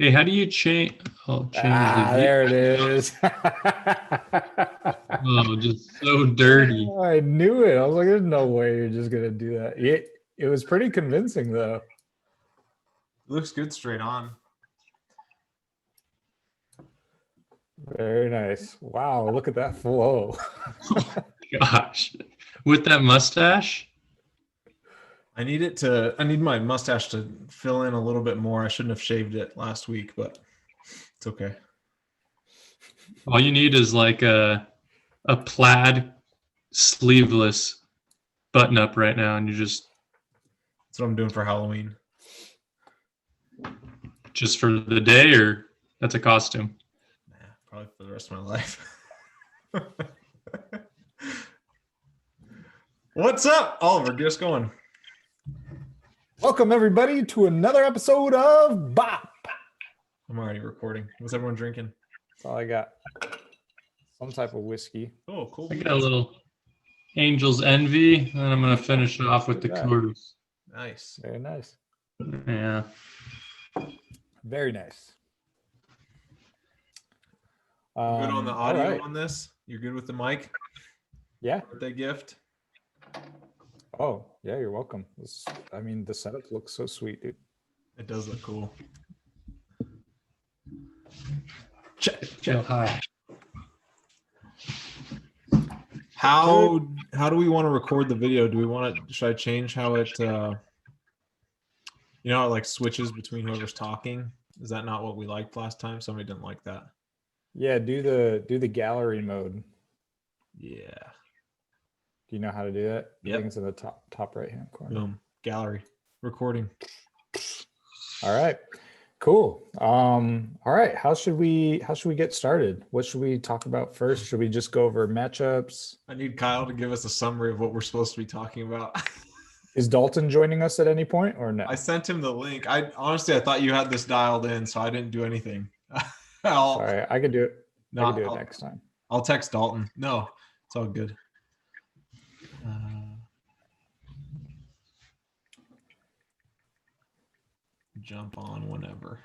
Hey, how do you change? Oh, change the view. There it is. Oh, just so dirty. I knew it. I was like, there's no way you're just gonna do that. It was pretty convincing though. Looks good straight on. Very nice. Wow, look at that flow. Gosh, with that mustache. I need my mustache to fill in a little bit more. I shouldn't have shaved it last week, but it's okay. All you need is like a plaid sleeveless button up right now, and you That's what I'm doing for Halloween. just for the day, or that's a costume. Nah, probably for the rest of my life. What's up, Oliver? Get us going. Welcome everybody to another episode of BOP. I'm already recording. What's everyone drinking? That's all I got. Some type of whiskey. Oh, cool. I got a little Angel's Envy, and I'm gonna finish it off with the Look at that. Coors. Nice. Very nice. Yeah. Very nice. Good on the all audio right. on this? You're good with the mic? Yeah. Birthday gift? Oh, yeah, you're welcome. The setup looks so sweet, dude. It does look cool. Feel high. How do we want to record the video? Do we want to? Should I change how it? How it like switches between whoever's talking. Is that not what we liked last time? Somebody didn't like that. Yeah, do the gallery mode. Yeah. Do you know how to do that? I Yep. think it's in the top right hand corner. Boom. Gallery. Recording. All right. Cool. All right. How should we get started? What should we talk about first? Should we just go over matchups? I need Kyle to give us a summary of what we're supposed to be talking about. Is Dalton joining us at any point or no? I sent him the link. I thought you had this dialed in, so I didn't do anything. Sorry, I could do it. I No, can do it next time. I'll text Dalton. No, it's all good. Jump on whenever.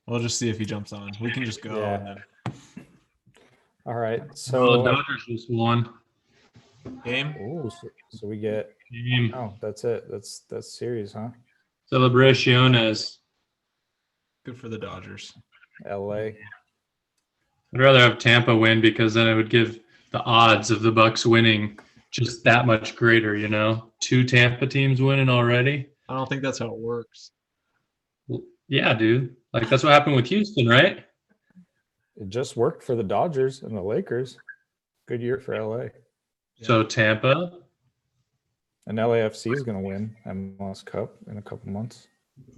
We'll just see if he jumps on. We can just go. Yeah. And then All right. Well, the So, Dodgers just won. game. so we get. Game. Oh, that's it. That's series, huh? Celebraciones. Good for the Dodgers. LA. I'd rather have Tampa win because then it would give the odds of the Bucks winning just that much greater, you know? 2 Tampa teams winning already. I don't think that's how it works. Yeah, dude. Like that's what happened with Houston, right? It just worked for the Dodgers and the Lakers. Good year for LA. So Tampa. And LAFC is going to win MLS Cup in a couple months.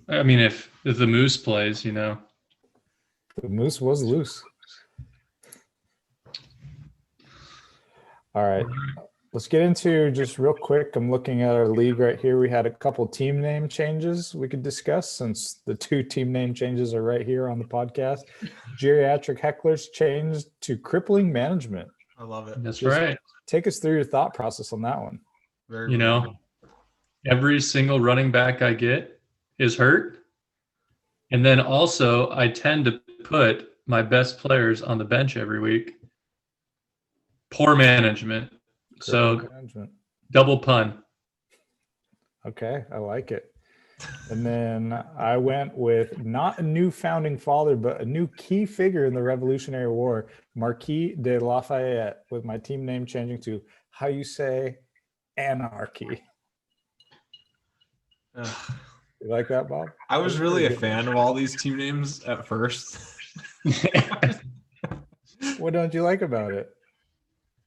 I mean, if the Moose plays, you know. The Moose was loose. All right. Let's get into just real quick. I'm looking at our league right here. We had a couple team name changes we could discuss since the 2 team name changes are right here on the podcast. Geriatric Hecklers changed to Cripling Management. I love it. That's Just- right. Take us through your thought process on that one. Very You know, every single running back I get is hurt. And then also I tend to put my best players on the bench every week. Poor management. So Cripling Management. double pun. Okay, I like it. And then I went with not a new founding father, but a new key figure in the Revolutionary War, Marquis de Lafayette, with my team name changing to how you say anarchy. Ugh. You like that, Bob? I was really a fan of all these team names at first. What don't you like about it?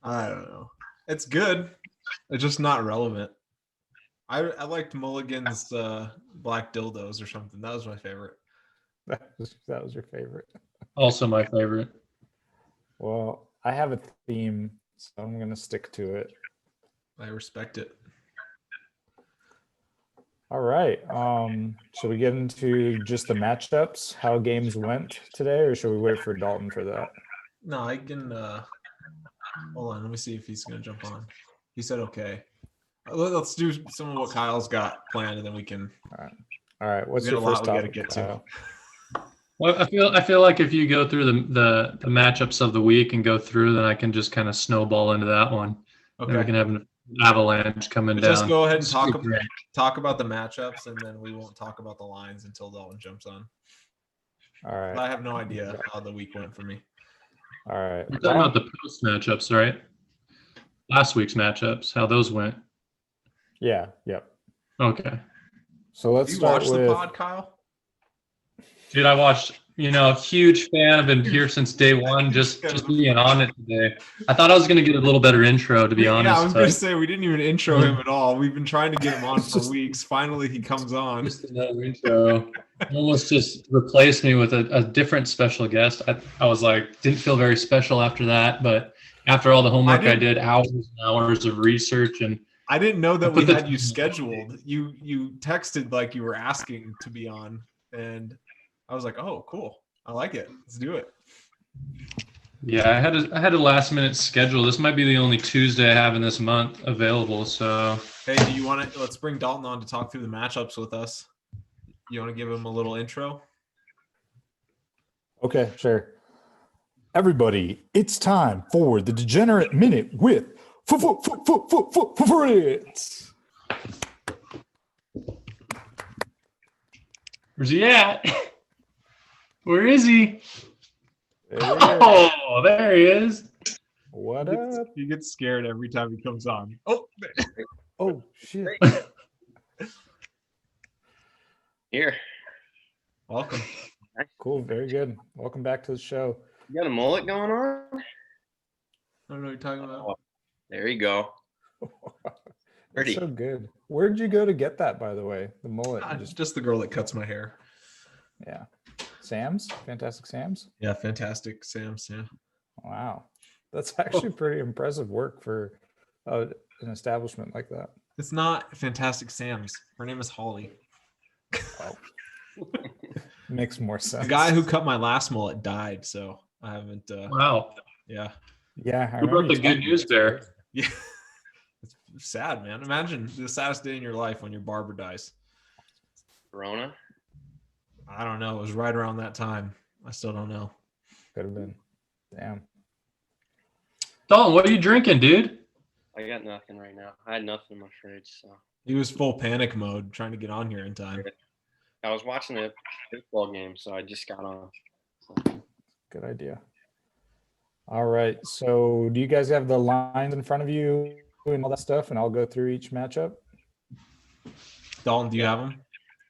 I don't know. It's good. It's just not relevant. I liked Mulligan's Black Dildos or something. That was my favorite. That was your favorite. Also my favorite. Well, I have a theme, so I'm going to stick to it. I respect it. All right. Should we get into just the matchups, how games went today, or should we wait for Dalton for that? No, I can hold on, let me see if he's gonna jump on. He said okay. Let's do some of what Kyle's got planned and then we can All right. What's We got your a lot first we gotta topic? get to. Kyle? Well, I feel like if you go through the matchups of the week and go through, then I can just kind of snowball into that one. Then we Okay. can have an avalanche coming But down. just go ahead and It's talk great. about the matchups, and then we won't talk about the lines until Dalton jumps on. All right. I have no idea how the week went for me. All right. We're talking about the post matchups, right? Last week's matchups, how those went. Yeah. Yep. Okay. So let's You start watch with. the pod, Kyle? Dude, I watched, huge fan. I've been here since day one, just being on it today. I thought I was going to get a little better intro, to be honest. Yeah, I was going to but say we didn't even intro him at all. We've been trying to get him on It's for just- weeks. Finally, he comes on. just another intro. Almost just replaced me with a different special guest. I was like, didn't feel very special after that, but after all the homework I did, hours and hours of research, and I didn't know that I we put the- had you scheduled. You texted like you were asking to be on, and I was like, "Oh, cool! I like it. Let's do it." yeah, I had a last minute schedule. This might be the only Tuesday I have in this month available. So Hey, do you want to? Let's bring Dalton on to talk through the matchups with us. You want to give him a little intro? Okay, sure. Everybody, it's time for the Degenerate Minute with Fritz. where's he at? Where is he? There he is. Oh, there he is. What up? He gets scared every time he comes on. Oh, Oh shit! Here. welcome. Cool, very good. Welcome back to the show. You got a mullet going on? I don't know what you're talking about. Oh, there you go. That's Pretty. so good. Where'd you go to get that, by the way? The mullet. Just the girl that cuts my hair. Yeah. Sam's, Fantastic Sam's. Yeah, fantastic, Sam. Yeah. Wow, that's actually pretty impressive work for an establishment like that. It's not Fantastic Sam's. Her name is Holly. Oh. Makes more sense. The guy who cut my last mullet died, so I haven't. Wow. Yeah, Yeah, I Who brought remember the you good telling me news this. there? yeah. It's sad, man. Imagine the saddest day in your life when your barber dies. Corona? I don't know. It was right around that time. I still don't know. Could have been. Damn. Dalton, what are you drinking, dude? I got nothing right now. I had nothing in my fridge, so He was full panic mode trying to get on here in time. I was watching a baseball game, so I just got on. Good idea. All right. So, do you guys have the lines in front of you and all that stuff? And I'll go through each matchup. Dalton, do you have him?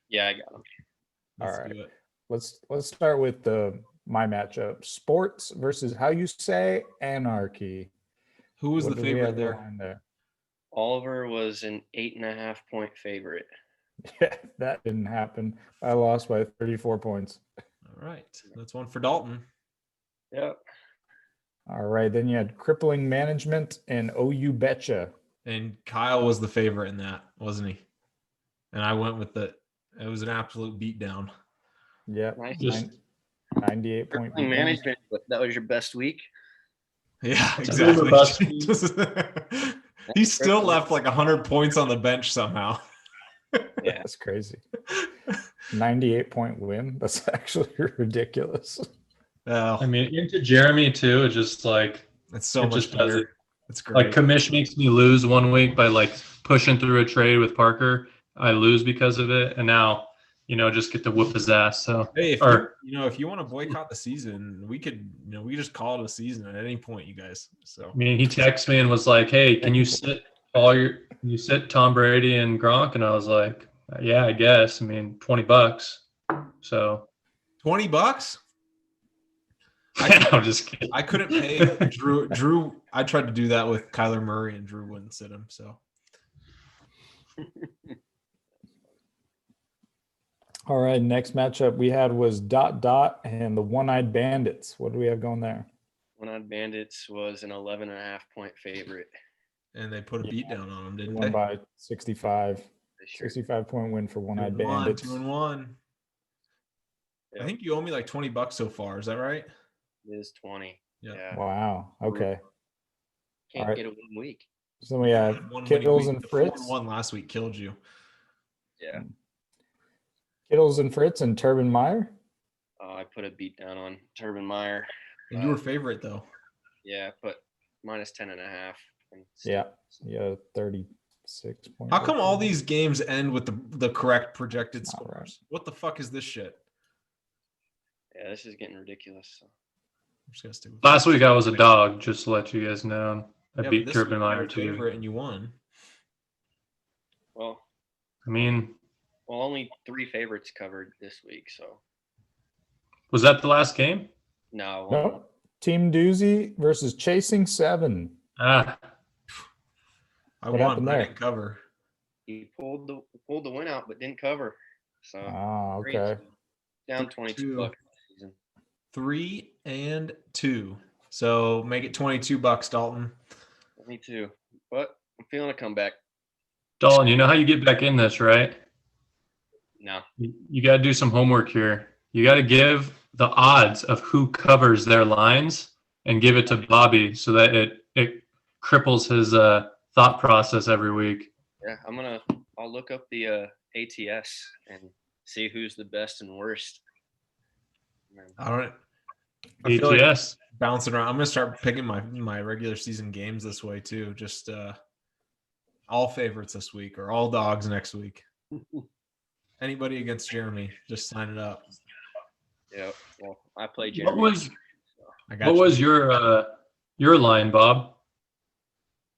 Yeah, I got them. All Let's right. do it. Let's start with my matchup: sports versus how you say anarchy. Who was What the do we favorite have there? line there? Oliver was an 8.5 point favorite. Yeah, that didn't happen. I lost by 34 points. All right. That's one for Dalton. Yep. All right. Then you had Crippling Management and OU Betcha. And Kyle was the favorite in that, wasn't he? And I went with it. It was an absolute beatdown. Yep. Nice. Just 98 point. Crippling Management, that was your best week? Yeah, It's a little exactly. He still left like 100 points on the bench somehow. Yeah. That's crazy. 98 point win. That's actually ridiculous. I mean, into Jeremy too. It's just like It's so it much just does better. it. It's great. Like Commish makes me lose one week by like pushing through a trade with Parker. I lose because of it, and now just get to whoop his ass. So Hey, if or if you want to boycott the season, we could, we just call it a season at any point, you guys. So I mean, he texted me and was like, "Hey, can you sit Tom Brady and Gronk?" And I was like, "Yeah, I guess. I mean, $20." So $20. I'm just kidding. I couldn't pay Drew. I tried to do that with Kyler Murray, and Drew wouldn't sit him. So All right. Next matchup we had was and the One-Eyed Bandits. What do we have going there? One-Eyed Bandits was an 11.5 point favorite and they put a beat down on him, They didn't won they? by 65. this year. 65 point win for One-Eyed 2-1, Bandits. 2-1. Yeah. I think you owe me like $20 so far. Is that right? It is 20. Yeah. Yeah. Wow. Okay. Can't Alright. get it 1 week. So we have One winning Kittles week. and The Fritz. 4-1 last week killed you. Yeah. Kittles and Fritz and Turbin Meyer. I put a beat down on Turbin Meyer. And you were favorite though. Yeah, but minus 10.5. Yeah, 36 points. How come all these games end with the correct projected Not scores? right. What the fuck is this shit? Yeah, this is getting ridiculous. So. I'm just gonna stick with Last week I was a dog, just to let you guys know. I Yeah, beat but this week Turbin you were Meyer too. favorite and you won. Well, I mean, only 3 favorites covered this week. So was that the last game? no, No. Team Doozy versus Chasing 7. Ah, I What won. happened But I there? didn't cover. he pulled the win out, but didn't cover. So Ah, great. okay. Down 22 bucks this season. 3 and 2. So make it $22, Dalton. Me too, but I'm feeling a comeback. Dalton, you know how you get back in this, right? No, You got to do some homework here. You got to give the odds of who covers their lines and give it to Bobby so that it cripples his thought process every week. yeah, I'll look up the ATS and see who's the best and worst. I feel like ATS. bouncing around. I'm gonna start picking my regular season games this way too. Just all favorites this week or all dogs next week. Anybody against Jeremy, just sign it up. Yeah, well, I play Jeremy. I got What you. was your line, Bob?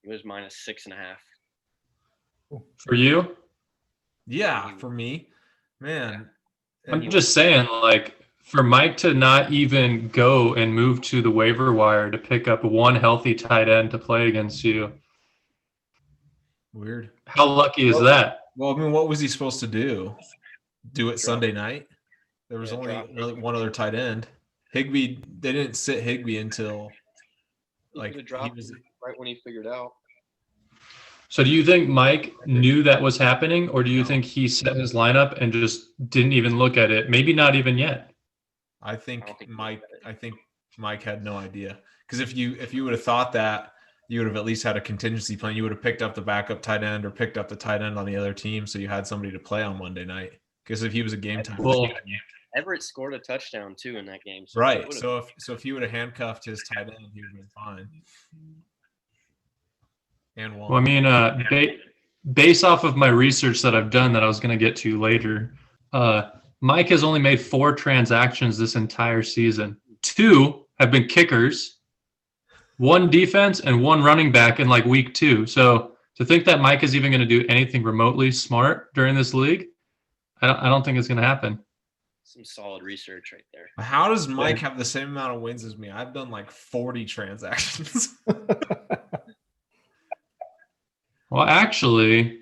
It was minus 6.5. For you? Yeah, for me, man. I'm just saying, like, for Mike to not even go and move to the waiver wire to pick up one healthy tight end to play against you. Weird. How lucky is that? Well, I mean, what was he supposed to do? Do it Drop. Sunday night? There was Yeah, only drop. one other tight end. Higbee. They didn't sit Higbee until He like could've he dropped was. him right when he figured out. So do you think Mike knew that was happening, or do you No. think he set his lineup and just didn't even look at it? Maybe not even yet. I think I don't think he Mike. looked at it. I think Mike had no idea because if you would have thought that, you would have at least had a contingency plan. You would have picked up the backup tight end or picked up the tight end on the other team, so you had somebody to play on Monday night. Because if he was a game time, Well, Everett scored a touchdown too in that game. So right. it would've- So if he would have handcuffed his tight end, he would have been fine. And won. Well, I mean, based off of my research that I've done that I was going to get to later, Mike has only made 4 transactions this entire season. 2 have been kickers, 1 defense, and 1 running back in like week 2. So to think that Mike is even going to do anything remotely smart during this league, I don't think it's going to happen. some solid research right there. How does Mike have the same amount of wins as me? I've done like 40 transactions. Well, actually,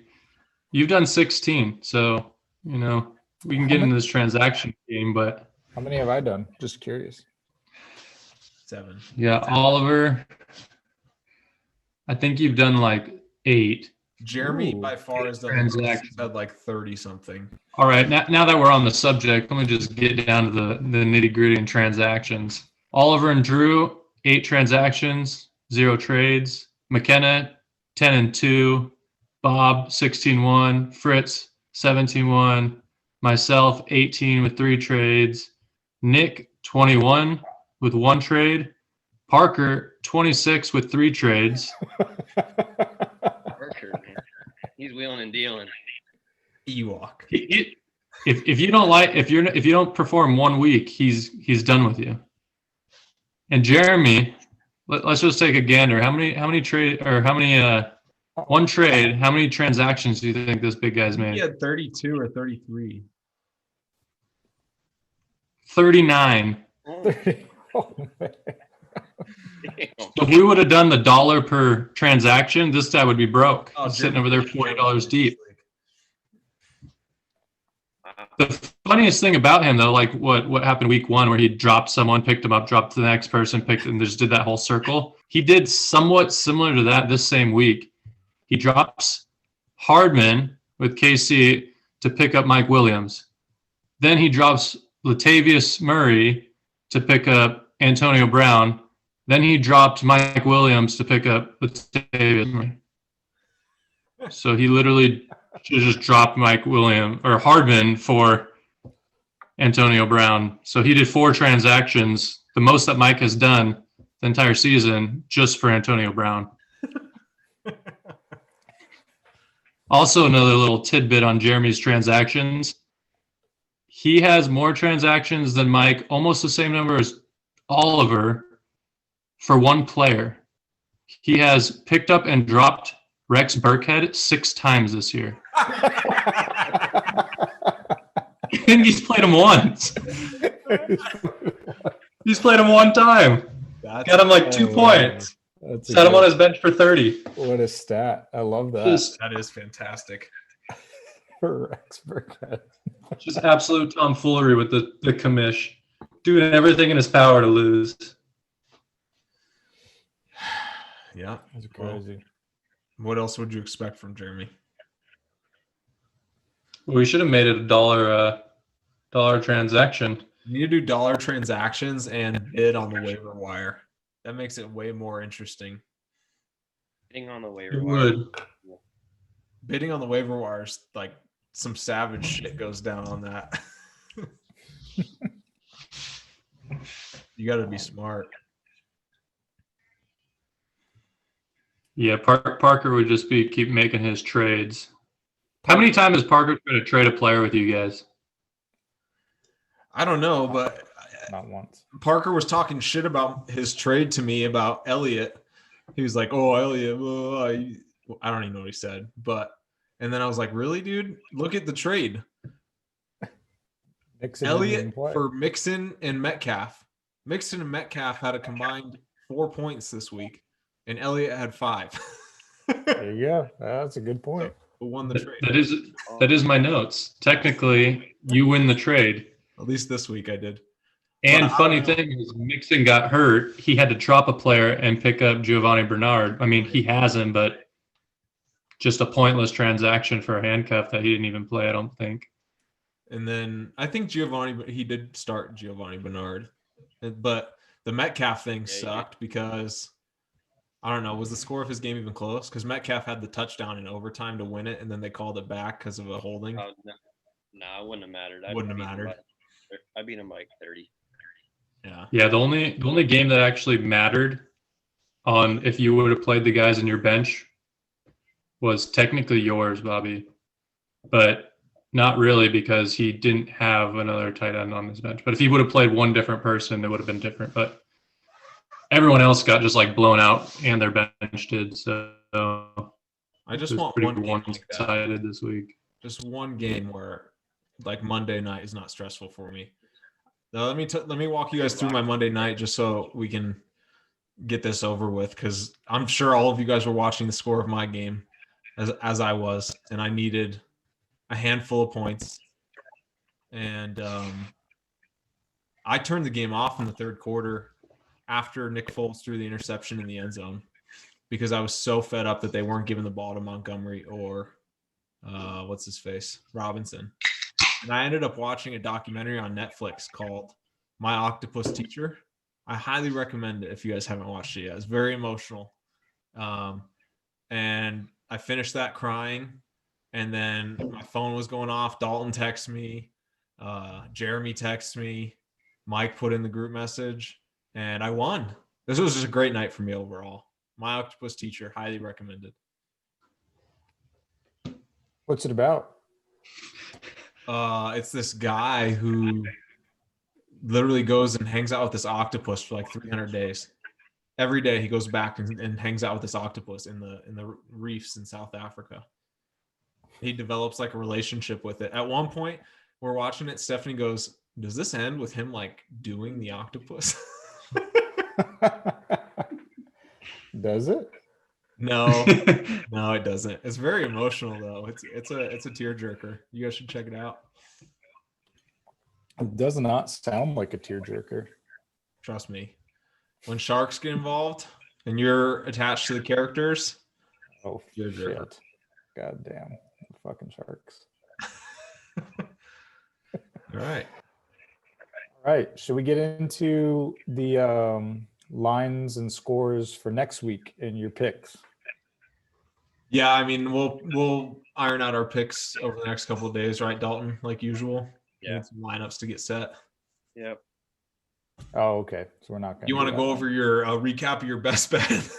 you've done 16. So, you know, we can get into this transaction game, but How many have I done? Just curious. 7. yeah, Oliver, I think you've done like 8. Jeremy Ooh. by far is the most. Transaction. He's had like 30 something. All right, now that we're on the subject, let me just get down to the nitty gritty and transactions. Oliver and Drew, 8 transactions, 0 trades. McKenna, 10-2. Bob, 16-1. Fritz, 17-1. Myself, 18 with 3 trades. Nick, 21 with 1 trade. Parker, 26 with 3 trades. Parker, man. He's wheeling and dealing. Ewok. If you don't like if you don't perform 1 week, he's done with you. And Jeremy, let's just take a gander. How many trade or how many 1 trade? How many transactions do you think this big guy's He made? had 32 or 33. 39. Oh, Oh, man. damn. If we would have done the dollar per transaction, this guy would be broke. Oh, He's sitting Jeremy- over there $40 deep. Wow. The funniest thing about him, though, like what happened week 1, where he dropped someone, picked him up, dropped to the next person, picked, and just did that whole circle. He did somewhat similar to that this same week. He drops Hardman with KC to pick up Mike Williams. Then he drops Latavius Murray to pick up Antonio Brown. Then he dropped Mike Williams to pick up Latavius Murray. So he literally just dropped Mike Williams or Hardman for Antonio Brown. So he did 4 transactions, the most that Mike has done the entire season, just for Antonio Brown. Also, another little tidbit on Jeremy's transactions. He has more transactions than Mike, almost the same number as Oliver, for one player. He has picked up and dropped Rex Burkhead 6 times this year. And he's played him once. He's played him 1 time. Got him like 2 points. Set him on his bench for 30. What a stat. I love that. That is fantastic. Rex Burkhead. Just absolute tomfoolery with the commish. Doing everything in his power to lose. Yeah. That's crazy. What else would you expect from Jeremy? We should have made it a dollar transaction. You need to do dollar transactions and bid on the waiver wire. That makes it way more interesting. Bidding on the waiver It wire. would. Bidding on the waiver wires, like some savage shit goes down on that. You got to be smart. Yeah, Parker would just keep making his trades. How many times has Parker tried to trade a player with you guys? I don't know, but Not once. Parker was talking shit about his trade to me about Elliott. He was like, "Oh, Elliott, I don't even know what he said." And then I was like, "Really, dude? Look at the trade. Mixon didn't even Elliott play. for Mixon and Metcalf. Mixon and Metcalf had a combined 4 points this week, and Elliott had 5. There you go. That's a good point. Who won the trade? That is my notes. Technically, you win the trade. At least this week I did. And But I funny don't know. thing is, Mixon got hurt. He had to drop a player and pick up Giovanni Bernard. I mean, he has him, but just a pointless transaction for a handcuff that he didn't even play, I don't think. And then I think he did start Giovanni Bernard. But the Metcalf thing sucked because, I don't know, was the score of his game even close? Because Metcalf had the touchdown in overtime to win it, and then they called it back because of a holding. Oh, no, it wouldn't have mattered. Wouldn't have mattered. I beat him by like 30. Yeah. Yeah, the only game that actually mattered on if you would have played the guys in your bench was technically yours, Bobby. But not really, because he didn't have another tight end on his bench. But if he would have played one different person, it would have been different. But everyone else got just like blown out, and their bench did. So I just it was want pretty one game like that. one-sided this week. Just one game where, like, Monday night is not stressful for me. Now, let me walk you guys through my Monday night just so we can get this over with, because I'm sure all of you guys were watching the score of my game as I was, and I needed a handful of points. And I turned the game off in the third quarter after Nick Foles threw the interception in the end zone because I was so fed up that they weren't giving the ball to Montgomery or what's his face, Robinson. And I ended up watching a documentary on Netflix called My Octopus Teacher. I highly recommend it if you guys haven't watched it yet. It's very emotional. And I finished that crying. And then my phone was going off. Dalton texted me. Jeremy texted me. Mike put in the group message. And I won. This was just a great night for me overall. My Octopus Teacher, highly recommended. What's it about? It's this guy who literally goes and hangs out with this octopus for like 300 days. Every day he goes back and hangs out with this octopus in the reefs in South Africa. He develops like a relationship with it. At one point, we're watching it. Stephanie goes, "Does this end with him like doing the octopus?" Does it? No, no, it doesn't. It's very emotional though. It's a tearjerker. You guys should check it out. It does not sound like a tearjerker. Trust me. When sharks get involved and you're attached to the characters, Oh tearjerker. shit! God damn, fucking sharks! All right. All right, should we get into the lines and scores for next week in your picks? Yeah, I mean, we'll iron out our picks over the next couple of days, right, Dalton? Like usual. Yeah. Need some lineups to get set. Yep. Oh, okay. So we're not going You want to go over your recap of your best bet?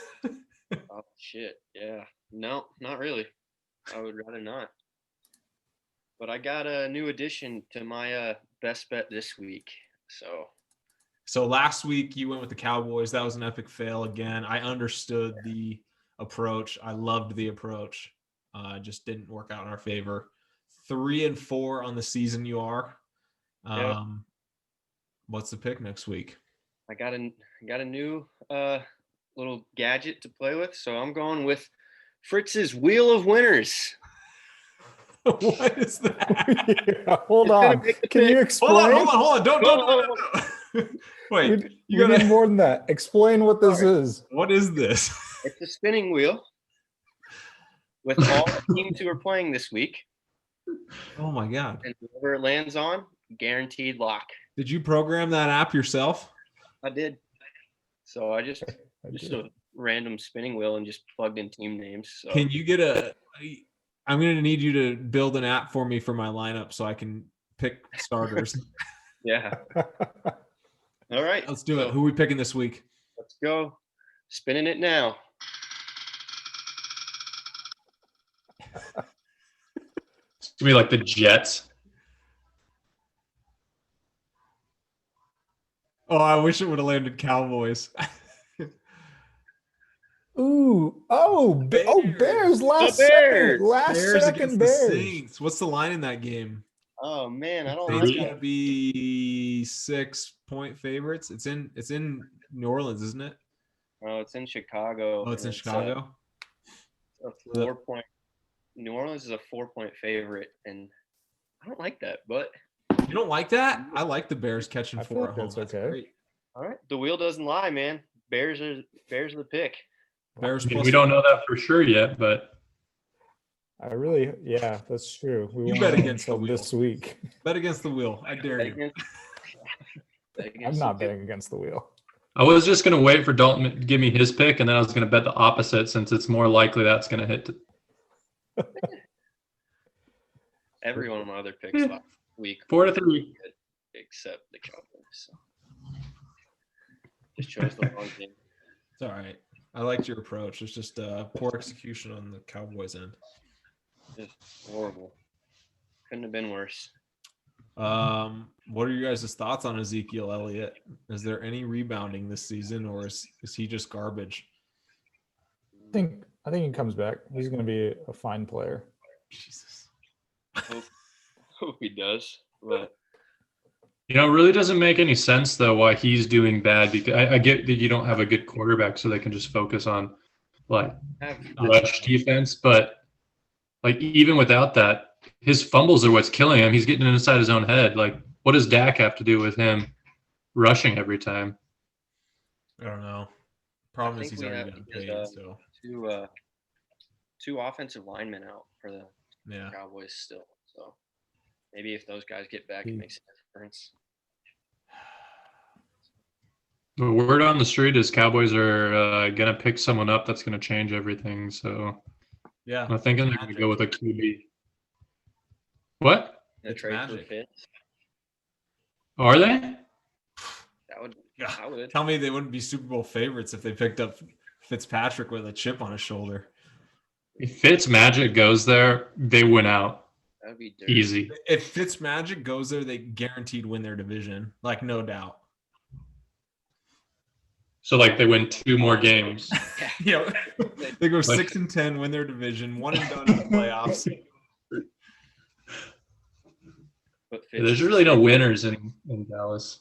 Oh shit. Yeah. No, not really. I would rather not. But I got a new addition to my best bet this week. So last week you went with the Cowboys. That was an epic fail again. I understood the approach. I loved the approach. Just didn't work out in our favor. 3-4 on the season you are. Yep. What's the pick next week? I got a new little gadget to play with. So I'm going with Fritz's Wheel of Winners. What is that? Yeah, hold on. Can you explain? Hold on. Don't. Wait, we need more than that. Explain what this is. What is this? It's a spinning wheel with all the teams who are playing this week. Oh my God. And whoever it lands on, guaranteed lock. Did you program that app yourself? I did. So I just a random spinning wheel and just plugged in team names. So. Can you get I'm going to need you to build an app for me for my lineup so I can pick starters. Yeah. All right. Let's do it. Who are we picking this week? Let's go. Spinning it now. It's gonna be like the Jets. Oh, I wish it would have landed Cowboys. Ooh. Bears. Last Bears. second. Last Bears second against Bears. the Saints. What's the line in that game? Oh man, I don't Saints like got to it. be 6-point favorites. It's in New Orleans, isn't it? Oh, it's in Chicago. Oh, it's in and Chicago. A 4-point. New Orleans is a 4-point favorite, and I don't like that. But You don't like that? I like the Bears catching I feel 4 like at home. that's That's okay. great. all right, the wheel doesn't lie, man. Bears are the pick. Bears I mean, plus we don't know that for sure yet, but Yeah, that's true. We You won't bet know against the until wheel. this week. bet against the wheel. I dare Bet you. against- bet I'm against not the- betting against the wheel. I was just gonna wait for Dalton to give me his pick, and then I was gonna bet the opposite since it's more likely that's gonna hit. Every one of my other picks last week, 4-3. except the Cowboys. So. Just chose the wrong game. It's all right. I liked your approach. It's just poor execution on the Cowboys' end. Just horrible. Couldn't have been worse. What are you guys' thoughts on Ezekiel Elliott? Is there any rebounding this season, or is he just garbage? I think he comes back. He's going to be a fine player. Jesus. Hope he does. But You know, it really doesn't make any sense though why he's doing bad. Because I get that you don't have a good quarterback, so they can just focus on like rush defense. But like even without that, his fumbles are what's killing him. He's getting inside his own head. Like, what does Dak have to do with him rushing every time? I don't know. Problem I is think he's we already have gotten because, paid. So two offensive linemen out for the yeah. Cowboys still. So maybe if those guys get back, it makes a difference. The word on the street is Cowboys are gonna pick someone up that's gonna change everything. So Yeah. I'm thinking they're gonna go with a QB. What? The It's trade for magic. Fitz. Are they? That would. Yeah. I would. Tell me they wouldn't be Super Bowl favorites if they picked up Fitzpatrick with a chip on his shoulder. If Fitzmagic goes there, they win out That would be dirty. easy. If Fitzmagic goes there, they guaranteed win their division. Like, no doubt. So like they win 2 more games. Yeah. They go Like- 6-10, win their division, 1 and done in the playoffs. But Fitz There's really no winners in Dallas.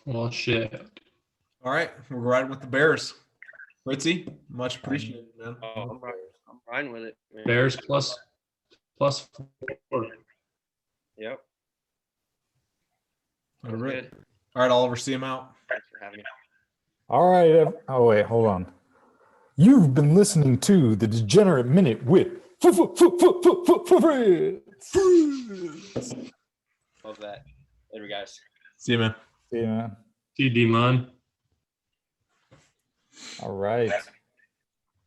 Well, shit. All right. We're riding with the Bears. Fritzy, much appreciated, man. Oh, I'm riding with it. Man. Bears plus 4. Yep. All Sounds right. good. All right, Oliver, see him out. Thanks for having me. All right. Oh, wait, hold on. You've been listening to the Degenerate Minute with Fritz. Love that. Later, guys. See you, man. Yeah. TD Mun. All right.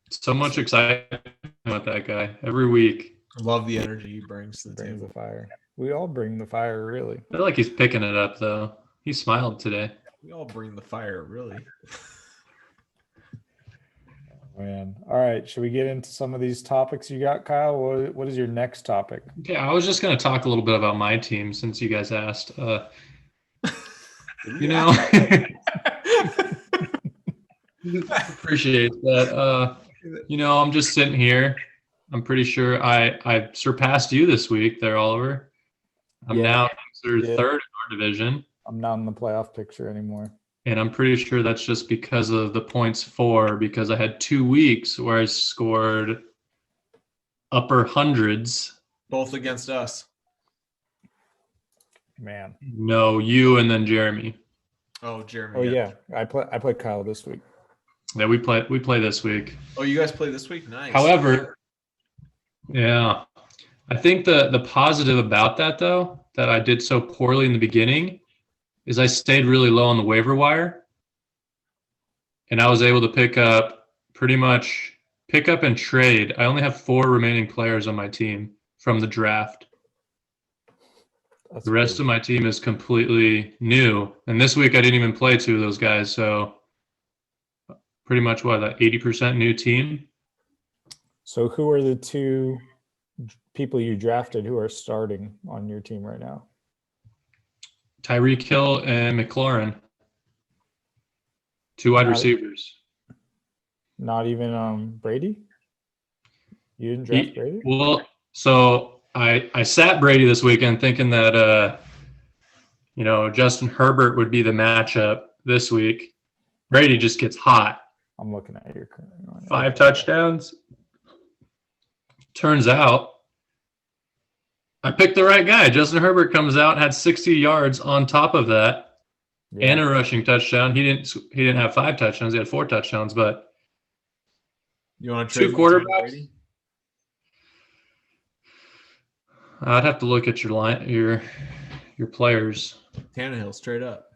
So much excitement about that guy every week. Love the energy he brings to the Brings the table. fire. We all bring the fire, really. I feel like he's picking it up though. He smiled today. We all bring the fire, really. Man. All right. Should we get into some of these topics you got, Kyle? What is your next topic? Okay, I was just going to talk a little bit about my team since you guys asked. You know, appreciate that. You know, I'm just sitting here. I'm pretty sure I surpassed you this week there, Oliver. I'm Yeah, now considered yeah. third in our division, I'm not in the playoff picture anymore. and I'm pretty sure that's just because of the points for, because I had 2 weeks where I scored upper hundreds. Both against us. Man. No, you and then Jeremy. Oh, Jeremy. Oh yeah. I play Kyle this week. Yeah, we play this week. Oh, you guys play this week? Nice. However, yeah, I think the positive about that though, that I did so poorly in the beginning, is I stayed really low on the waiver wire, and I was able to pick up and trade. I only have 4 remaining players on my team from the draft. That's The rest crazy. of my team is completely new, and this week I didn't even play 2 of those guys, so pretty much what, that 80% new team. So who are the 2 people you drafted who are starting on your team right now? Tyreek Hill and McLaurin, 2 wide Not- receivers. Not even Brady? You didn't draft Brady? Well, so I sat Brady this weekend thinking that you know, Justin Herbert would be the matchup this week. Brady just gets hot. I'm looking at your current one. 5 touchdowns. Turns out I picked the right guy. Justin Herbert comes out and had 60 yards on top of that, Yeah. and a rushing touchdown. He didn't have 5 touchdowns. He had 4 touchdowns, but You want to 2 trade me Tom quarterbacks. Brady? I'd have to look at your players. Tannehill, straight up.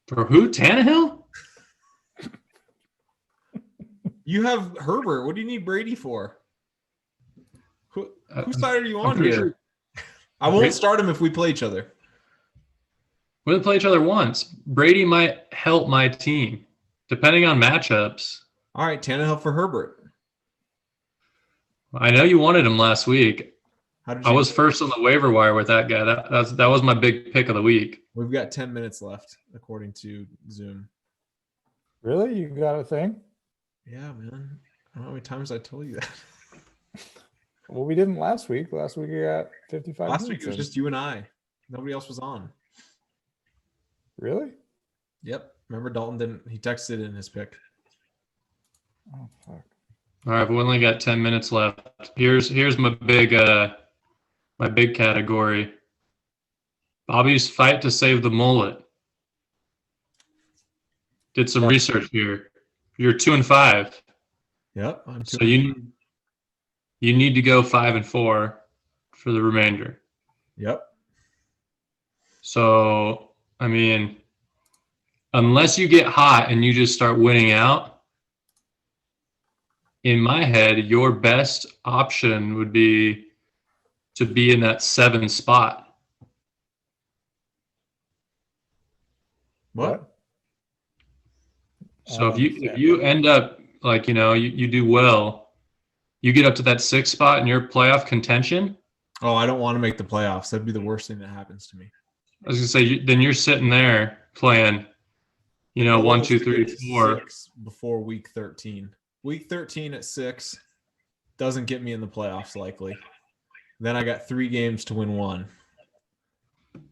For who? Tannehill? You have Herbert. What do you need Brady for? Whose side are you I'm on pretty here? sure- I won't start him if we play each other. We only play each other once. Brady might help my team, depending on matchups. All right, Tannehill for Herbert. I know you wanted him last week. How did I was first on the waiver wire with that guy. That was my big pick of the week. We've got 10 minutes left, according to Zoom. Really? You got a thing? Yeah, man. I don't know how many times I told you that. Well, we didn't last week. Last week we got 55 Last week minutes it was in. just you and I. Nobody else was on. Really? Yep. Remember Dalton didn't. He texted in his pick. Oh, fuck. All right, we only got 10 minutes left. Here's my big category. Bobby's fight to save the mullet. Did some research here. You're 2-5, Yep. I'm so you need to go 5-4 for the remainder. Yep. So, I mean, unless you get hot and you just start winning out, in my head, your best option would be to be in that 7 spot. What? So if you end up like, you know, you do well, you get up to that 6th spot in your playoff contention. Oh, I don't want to make the playoffs. That'd be the worst thing that happens to me. I was gonna say, then you're sitting there playing, you know, The goal 1, is 2, to 3, get to 4. 6 before week 13. Week 13 at 6 doesn't get me in the playoffs likely. Then I got 3 games to win 1.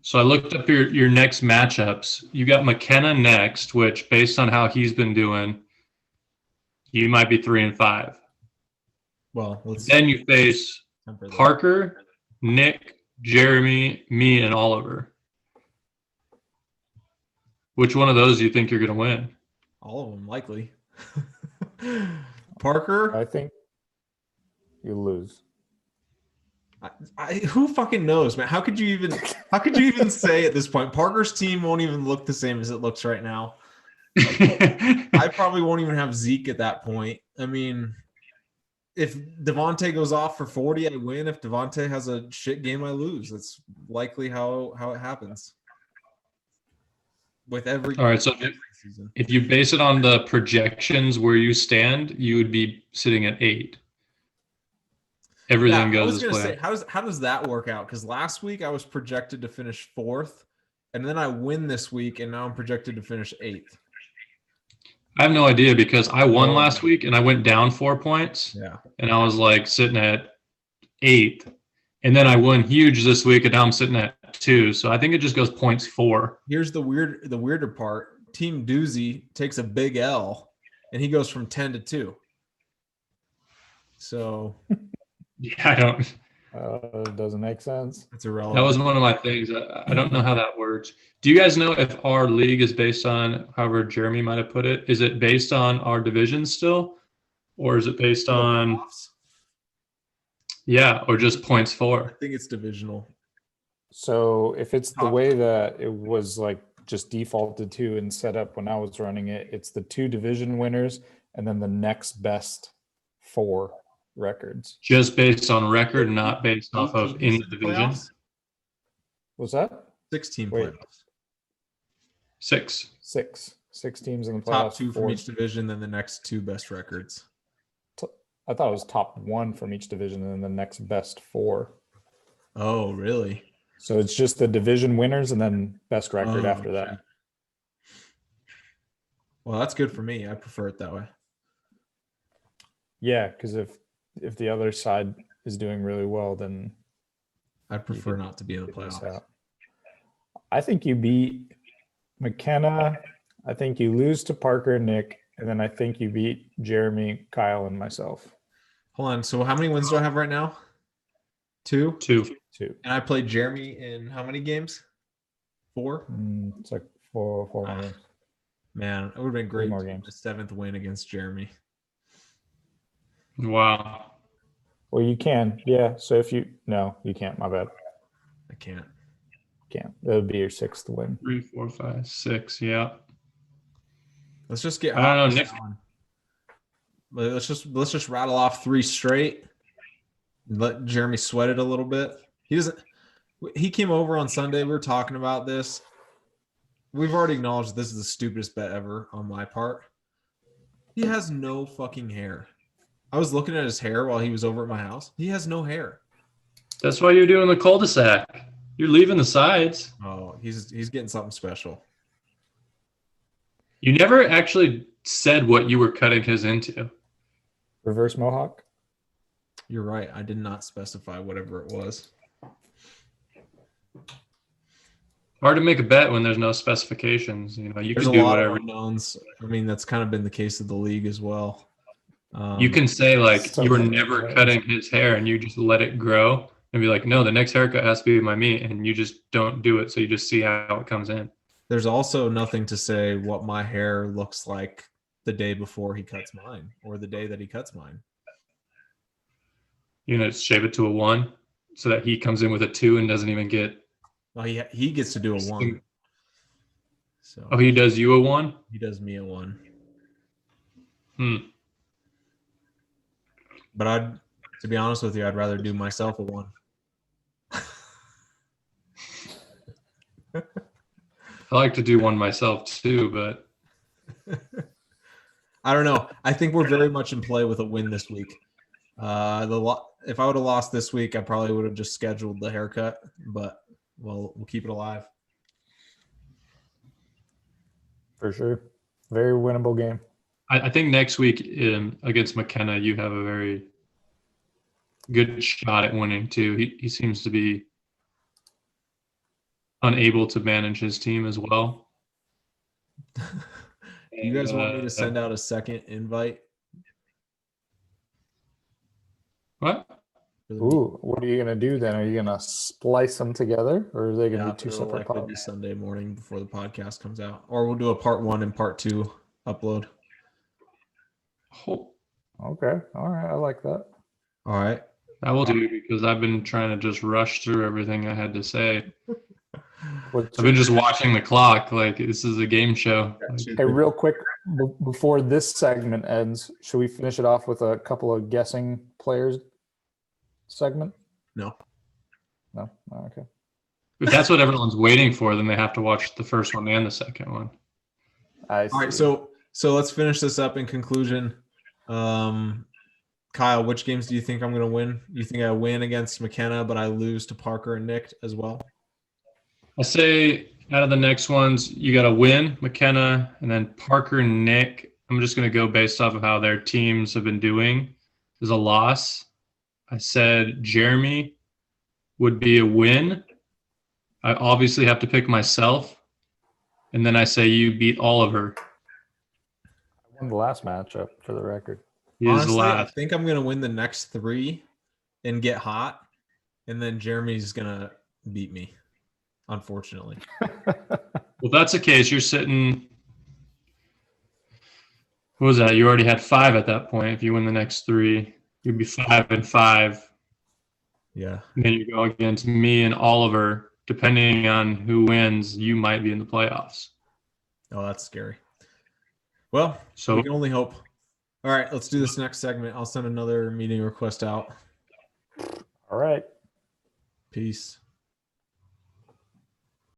So I looked up your next matchups. You got McKenna next, which based on how he's been doing, you might be 3-5. Well, let's Then you face temper that. Parker, Nick, Jeremy, me, and Oliver. Which one of those do you think you're going to win? All of them likely. Parker, I think you lose. who fucking knows, man? How could you even say at this point? Parker's team won't even look the same as it looks right now. I probably won't even have Zeke at that point. I mean, if Devontae goes off for 40, I win. If Devontae has a shit game, I lose. That's likely how it happens with every All right, so season. if you base it on the projections where you stand, you would be sitting at 8. Everything I goes was as gonna say, planned. how does that work out? Because last week I was projected to finish 4th, and then I win this week, and now I'm projected to finish 8th. I have no idea because I won Oh. last week and I went down 4 points. Yeah. And I was like sitting at 8th. And then I won huge this week and now I'm sitting at 2. So I think it just goes points 4. Here's the weirder part. Team Doozy takes a big L, and he goes from 10 to 2. So Yeah, I don't. It doesn't make sense. it's irrelevant. That was one of my things. I don't know how that works. Do you guys know if our league is based on, however Jeremy might have put it, is it based on our division still? Or is it based on, yeah, or just points I 4? think it's divisional. So if it's the Top. way that it was like just defaulted to and set up when I was running it, it's the 2 division winners and then the next best 4 records. Just based on record, not based off of 8 any teams in the division? playoffs? Was that 16 Wait. playoffs. 6. 6 teams in the playoffs? Top 2 from 4. each division, then the next 2 best records. I thought it was top 1 from each division and then the next best 4. Oh, really? So it's just the division winners and then best record Oh, after that. okay. Well, that's good for me. I prefer it that way. Yeah, because if the other side is doing really well, then I prefer could not to be in the figure this playoffs. out. I think you beat McKenna. I think you lose to Parker and Nick, and then I think you beat Jeremy, Kyle, and myself. Hold on. So how many wins do I have right now? 2. 2. 2. And I played Jeremy in how many games? 4. It's like 4 more games. Man, it would have been great. more to get games. The 7th win against Jeremy. Wow. Well, you can. Yeah. So if you you can't. My bad. I can't. Can't. That would be your 6th win. 3, 4, 5, 6. Yeah. Let's just get. I don't know, hot Nick. on. But let's just rattle off 3 straight. Let Jeremy sweat it a little bit. He came over on Sunday. We were talking about this. We've already acknowledged this is the stupidest bet ever on my part. He has no fucking hair. I was looking at his hair while he was over at my house. He has no hair. That's why you're doing the cul-de-sac. You're leaving the sides. Oh, he's getting something special. You never actually said what you were cutting his into. Reverse mohawk. You're right. I did not specify whatever it was. Hard to make a bet when there's no specifications. You know, you There's can a do lot whatever. of unknowns. I mean, that's kind of been the case of the league as well. You can say like So you were many never ways. cutting his hair and you just let it grow and be like, no, the next haircut has to be my meat, and you just don't do it. So you just see how it comes in. There's also nothing to say what my hair looks like the day before he cuts mine or the day that he cuts mine. You know, shave it to a 1 so that he comes in with a 2 and doesn't even get. Well, he gets to do a 1. So Oh, he does you a 1? he does me a 1. But to be honest with you, I'd rather do myself a 1. I like to do one myself too, but I don't know. I think we're very much in play with a win this week. If I would have lost this week, I probably would have just scheduled the haircut, but we'll keep it alive. For sure. Very winnable game. I think next week against McKenna, you have a very good shot at winning too. He seems to be unable to manage his team as well. Do you guys want me to send out a second invite? What? Ooh, what are you going to do then? Are you going to splice them together or are they going to be 2 it'll separate likely be pods? Sunday morning before the podcast comes out, or we'll do a part 1 and part 2 upload. Oh, Okay. All right. I like that. All right. I will do because I've been trying to just rush through everything I had to say. What's I've been just watching the clock. Like this is a game show. Hey, real quick, before this segment ends, should we finish it off with a couple of guessing players segment? No. No? Oh, okay. If that's what everyone's waiting for, then they have to watch the first one and the second one. I All right, see. so let's finish this up in conclusion. Kyle, which games do you think I'm going to win? You think I win against McKenna, but I lose to Parker and Nick as well? I say out of the next ones, you got to win McKenna, and then Parker and Nick. I'm just going to go based off of how their teams have been doing. Is a loss. I said Jeremy would be a win. I obviously have to pick myself, and then I say you beat Oliver. I won the last matchup for the record. He is the Honestly, I last. think I'm going to win the next 3 and get hot, and then Jeremy's going to beat me, unfortunately. Well, if that's the case, you're sitting. What was that? You already had 5 at that point. If you win the next 3, you'd be 5-5. Yeah. And then you go against me and Oliver. Depending on who wins, you might be in the playoffs. Oh, that's scary. Well, So we can only hope. All right, let's do this next segment. I'll send another meeting request out. All right. Peace.